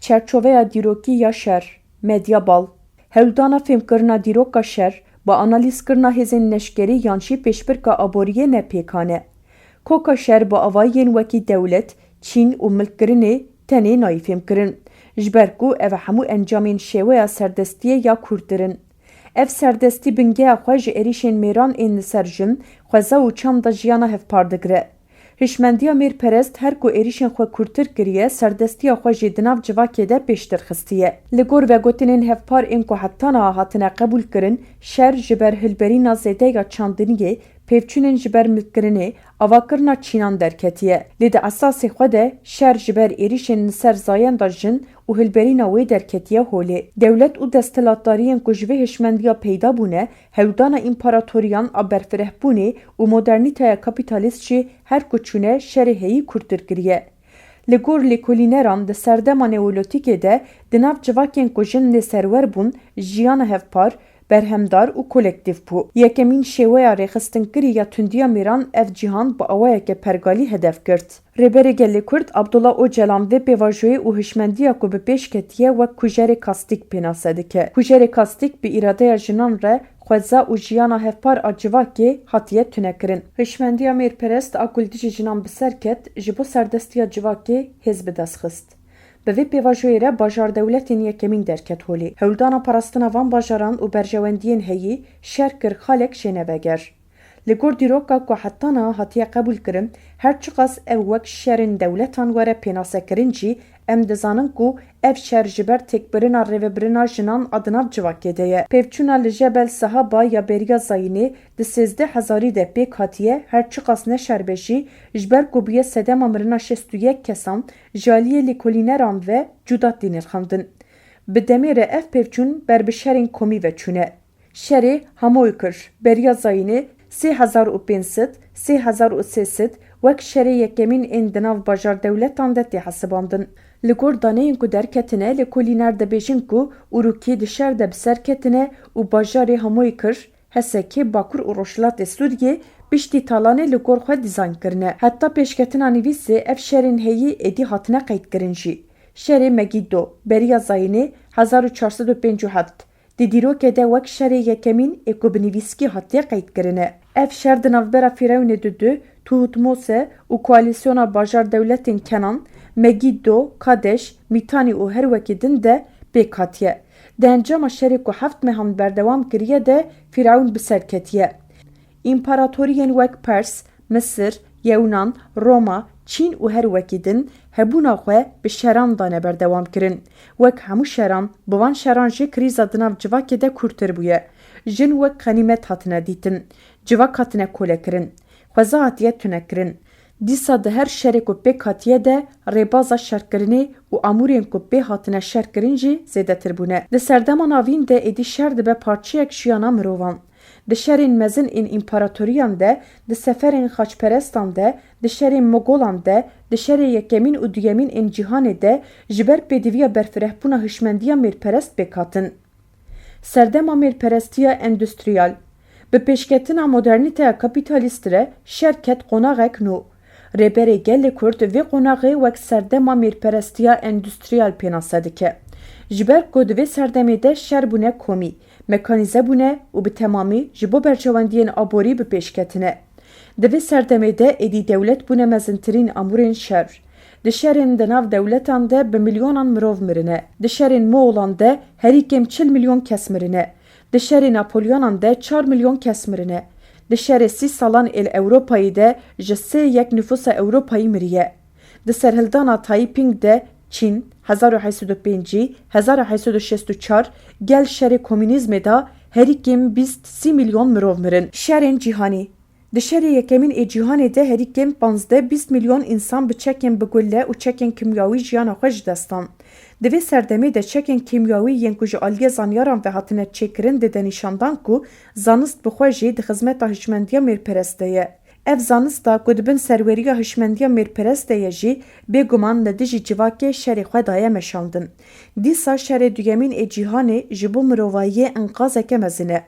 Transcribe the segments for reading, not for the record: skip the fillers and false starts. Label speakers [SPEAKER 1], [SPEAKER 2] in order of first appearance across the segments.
[SPEAKER 1] çerçoveya dîrokî ya şer, medya bal, hewldana fêmkirina dîroka şer, bi analîzkirina hêzên neşkerî yan jî pêşbirka aboriyê nepêkan e. Koka şer bi avayiyên wekî dewlet, Çîn û milkkirinê tenê nayê fêmkirin, ji ber ku ev hemû encamên şêweya serdestiyê ya Kurdîn. Ev serdestî bingeya xwe ji êrişên mêran ên li ser jin, xweza û çanda jiyana hevpar digire. Hişmendiya mêrperest her ku êrişên xwe kûrtir kiriye, serdestiya xwe jî di nav civakê de pêştir xistiye. Li gor vegotinên hevpar ên ku hetana hatine qebûl kirin, şer ji ber hilberîna zêdeya çandiniyê, pêvçûnên ji ber milkkirinê, avakirina Çînan derketiye. Lê di esasê xwe de şer ji ber êrişên li ser zayenda jin û hilberîna wê derketiye holê. Dewlet û desthilatdariyên ku ji vê hişmendiya peyda bûne, hewldana împaratoriyan a berfirehbûnê û modernîteya kapîtalîst jî her ku çûne şerê heyî kûrtir kiriye. Li gor lêkolîneran di serdema neolîtîkê de di nav civakên ku jin lê serwer bûn, jiyana hevpar, berhemdar û kolektiv bû. Yekemîn şêweya rêxistinkirî ya tundiya mêran ev cîhan bi awayeke pergalî hedef girt. Rêberê gelê Kurd Abdullah Öcalan vê pêvajoyê û hişmendiya ku bi pêş ketiye wek kujerê kastîk pênase dike. Kujerê kastîk bi îradeya jinan re xweza û jiyana hevpar a civakê hatiye tunekirin. Hişmendiya mêrperest a guldî jinan bi ser ket, ji bo serdestiya civakê hêz bi dest xist. Bi vê pêvajoyê re bajardewletên yekemîn derket holê. Hewldana parastina van bajaran û berjewendiyên heyî şer kir xalek jêneveger. Li gor dîroka ku hetana hatiye qebûl kirin, her çiqas ev wek şerên dewletan were pênasekirin jî, em dizanin ku ev şer ji ber têkbirina rêvebirina jinan a di nav civakê de ye. Pêvçûna li Jebel Sahaba ya Beriya Zayînê di 13,000 de pêk hatiye, her çiqas ne şerbejî ji ber ku bûye sedema mirina 61 kesan, ji aliyê lêkolîneran ve cuda tê nirxandin. Bi demê re ev pêvçûn ber bi şerên komî veçûne. Şerê Hamoy kir, Beriya Zayînê 3500, 3300 wek şerê yekemîn ên di nav bajardewletan de tê hesibandin. Li gor daneyên ku derketine, lêkolîner dibêjin ku ûrûkê di şer de bi ser ketine û bajarê Hamoy kir, Hesekê, Bakur û Rojhilatê Sûriyê piştî talanê li gor xwe dîzayn kirine. Heta pêşketina nivîsê ev şerên heyî êdî hatine qeydkirin jî. Şerê Megiddo, Beriya Zayînê 1457. Di dîrokê de wek şerê yekemîn ê ku bi nivîskî hatiye qeydkirine. Ev şer di navbera Fîrewinê Dudu, Tuhutmose û koalîsyona bajardewletên Kenan, Megiddo, Kadeş, Mîtanî û her wekî din de pêk hatiye. Di encama şerê ku heft mehan berdewam kiriye de Fîrewin bi ser ketiye. İmparatoriyên wek Pers, Misir, Yewnan, Roma, Çîn û her wekî din hebûna xwe bi şeran dane berdewam kirin. Wek hemû şeran, bi van şeran jî krîza di nav civakê de kûrtir bûye. Jin wek qenîmet hatine dîtin, civak hatine kolekirin, xweza hatiye tunekirin. Dîsa di her şerê ku pêk hatiye de rêbaza şerkirinê û amûrên ku pê hatine şerkirin jî zêdetir bûne. Di serdema navîn de êdî şer dibe parçeyek jiyana mirovan. Di şerên mezin ên împaratoriyan de, di seferên xaçperestan de, di şerên Mogolan de, di şerê yekemîn û duyemîn ên cîhanê de ji ber pêdiviya berfirehbûna hişmendiya mêrperest pêk hatin. Serdema mêrperestiya endüstriyal. Bi pêşketina modernîteya kapîtalîst re şer ket qonaxek nû. Rêberê gelê Kurd vê qonaxê wek serdema mêrperestiya endüstriyal pênase dike. Ji ber ku di vê serdemê de şer bûne komî, mekanîze bûne û bi temamî ji bo bercewendiyên aborî bi pêşketine. Di vê serdemê de êdî dewlet bûne mezintirîn amûrên şer. Di şerên di nav dewletan de bi milyonan mirov mirine. Di şerên Moğolan de herî kêm 40 milyon kes mirine. Di şerê Napolyonan de 4 milyon kes mirine. Di şerê sî salan êl Ewropayê de ji 3 nüfusa Ewropayî miriye. Di serhildana Taiping de Çîn 1805, 1864 gel şerê komünîzmê da herî kêm 20 milyon mirov mirin. Şerên cîhanî. Di şerê yekemîn ê cîhanê de herî kêm 15-20 milyon însan bi çekên bigulle û çekên kimyawî jiyana xwe ji destan. Di vê serdemê de çekên kimyawî yên ku ji aliyê zanyaran ve hatine çêkirin dide nîşandan ku zanist bi xwe jî di xizmeta hişmendiya mêrperest de ye. Ev zanista ku dibin serweriya hişmendiya mêrperest de ye jî bêguman li dijî civakê şerê xwe daye meşandin. Dîsa şerê duyemîn ê cîhanê ji bo mirovayiyê enqazeke mezin e.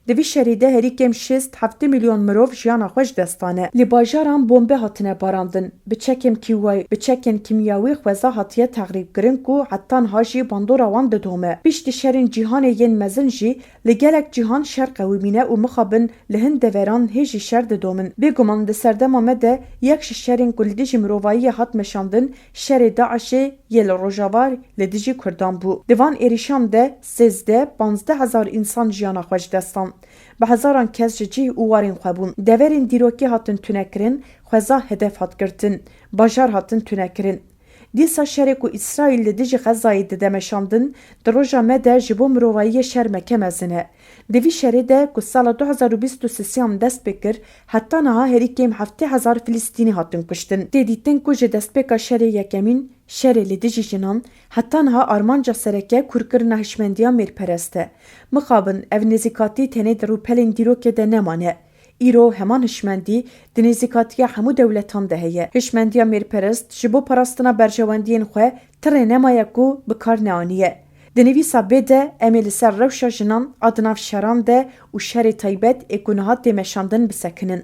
[SPEAKER 1] Di vî şerê de herî 6-7 milyon mirov jiyana xwe ji dest dane. Li bajaran bombe hatine barandin. Bi çekên kimyawî xweza hatiye texrîbkirin ku heta niha jî bandora wan didome. Piştî şerên cîhanê yên mezin jî li gelek cîhan şer qewimîne û mixabin li hin deveran hê jî şer didomin. Bêguman di serdema me de yek ji şerên ku li dijî mirovayiyê hat meşandin şerê Daişê yê li Rojava li dijî Kurdan bû. Di van êrişan de 13-15 hezar însan jiyana xwe ji dest dan. Bi hezaran kes ji cih û warên xwe bûn. Deverên dîrokî hatin tûnekirin, xweza hedef hat girtin. Bajar hatin tûnekirin. Dîsa şerê ku İsraîl li dijî Xezayê dide meşandin, di roja me de ji bo mirovayiyê şer meke mezin e. Di vî şerê de ku sala 2023 dest pê kir, heta niha herî kêm 7,000 Filîstînî hatin kuştin. Tê dîtin ku ji destpêka şerê yekemîn, şerê li dijî jinan, heta niha armanca sereke kurkirina hişmendiya mêrperest e. Mixabin ev nêzîkatî tenê di rûpelên dîrokê de nemane. Îro heman hişmendî di nêzîkatiya hemû dewletan de heye. Hişmendiya mêrperest ji bo parastina berjewendiyên xwe tirê nemaye ku bi kar neaniye. Di nivîsa bê de em ê li ser rewşa jinan, adinav şeran de û şerê taybet ê ku niha tê meşandin bisekinin.